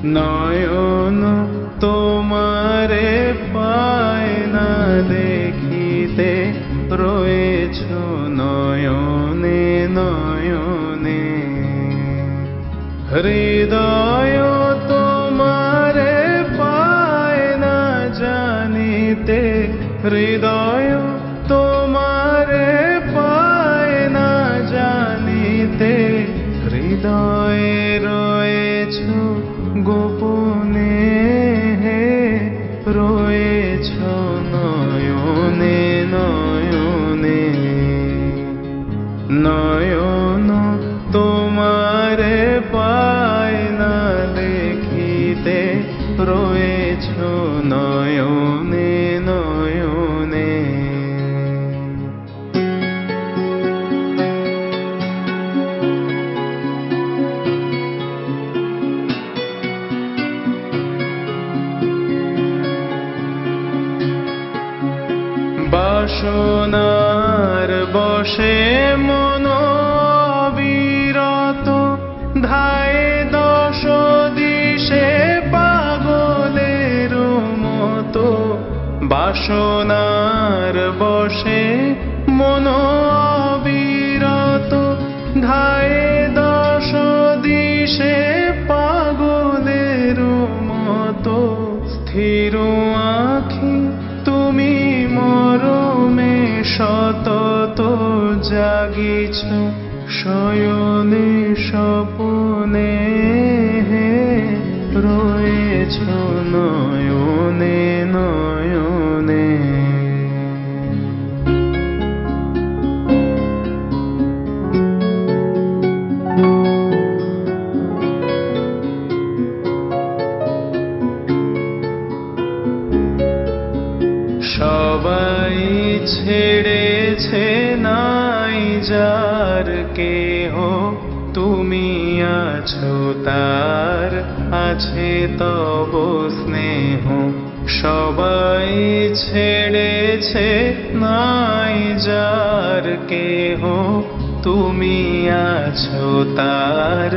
নয়ন তোমারে পায় না দেখিতে, রয়েছ নয়নে নয়নে। হৃদয় তোমারে পায় না জানিতে, হৃদয় তোমারে পায় না জানিতে। হৃদয়ে রয়েছ গোপনে, রয়েছ নয়নে নয়নে। নয়ন তোমারে পায় না দেখিতে, রয়েছ নয়নে নয়নে। বাসনার বশে মন অবিরত, ধায়ে দশ দিশে পাগলের মতো। বাসনার বশে মন অবিরত, ধায়ে দশ দিশে পাগলের মতো। স্থির আঁখি তুমি মরমে সতত জাগিছ, শয়নে স্বপনে রয়েছ নয়নে নয়নে। সবাই ছেড়েছে নাই যার কেহ, তুমি আছো তার আছে তব স্নেহ। সবাই ছেড়েছে নাই যার কেহ, তুমি আছো তার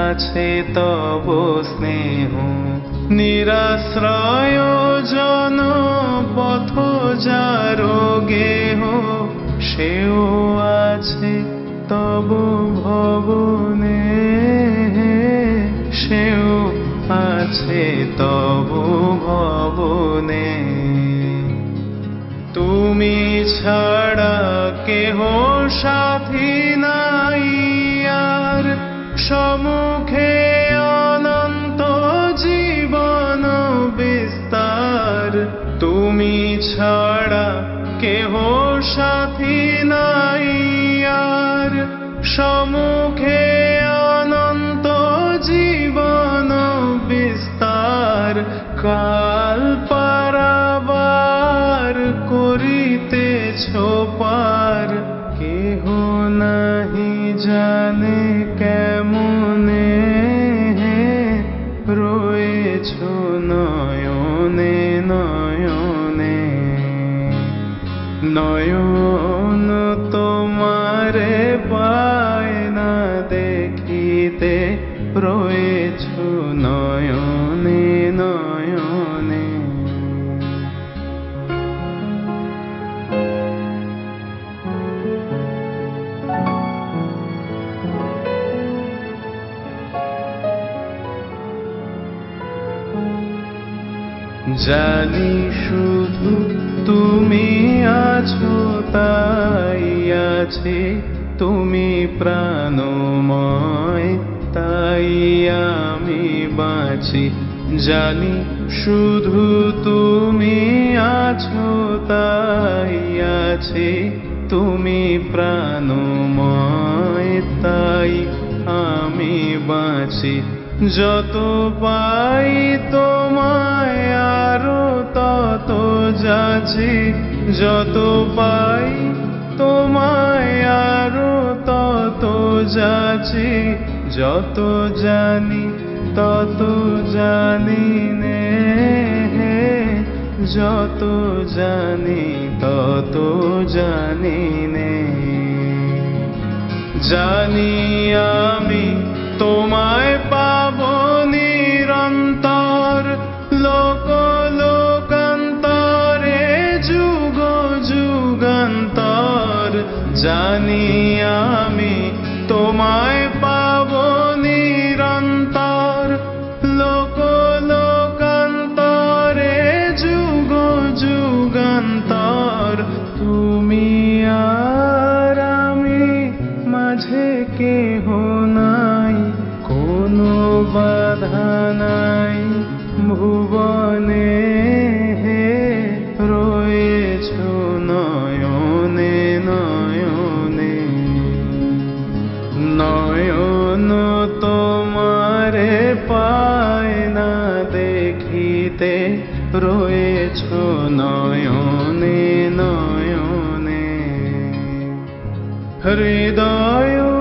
আছে তব স্নেহ। নিরাশ্রয় জন পথ যার গেহ, সেও আছে তব ভবনে, সেও আছে তব ভবনে। তুমি ছাড়া কেহ সাথী নাই আর, সম্মুখে অনন্ত জীবন বিস্তার। তুমি ছাড়া কেহ সাথী নাই আর, সম্মুখে অনন্ত জীবন বিস্তার। কাল পারাবার করিতেছ পার, কেহ নাহি জানে কেমনে রয়েছ নয়নে নয়নে। নয়ন তোমারে পায় না দেখিতে, রয়েছ নয়নে নয়নে। জানি শুধু তুমি আছো তাই আছে, তুমি প্রাণময় তাই আমি বাঁচি। জানি শুধু তুমি আছো তাই আছে, তুমি প্রাণময় তাই আমি বাঁচি। যত পাই তোমায় আরো তত যাচি, যত পাই তোমায় আরো তত যাচি। যত জানি তত জানি নে, যত জানি তত জানি নে। জানি আমি তোমায় পাবো নিরন্তর যে কেহ নাই, কোনো বাধা নাই ভুবনে, হে রয়েছ নয়নে নয়নে। নয়ন তোমারে পায় না দেখিতে, রয়েছ নয়নে নয়নে। হৃদয়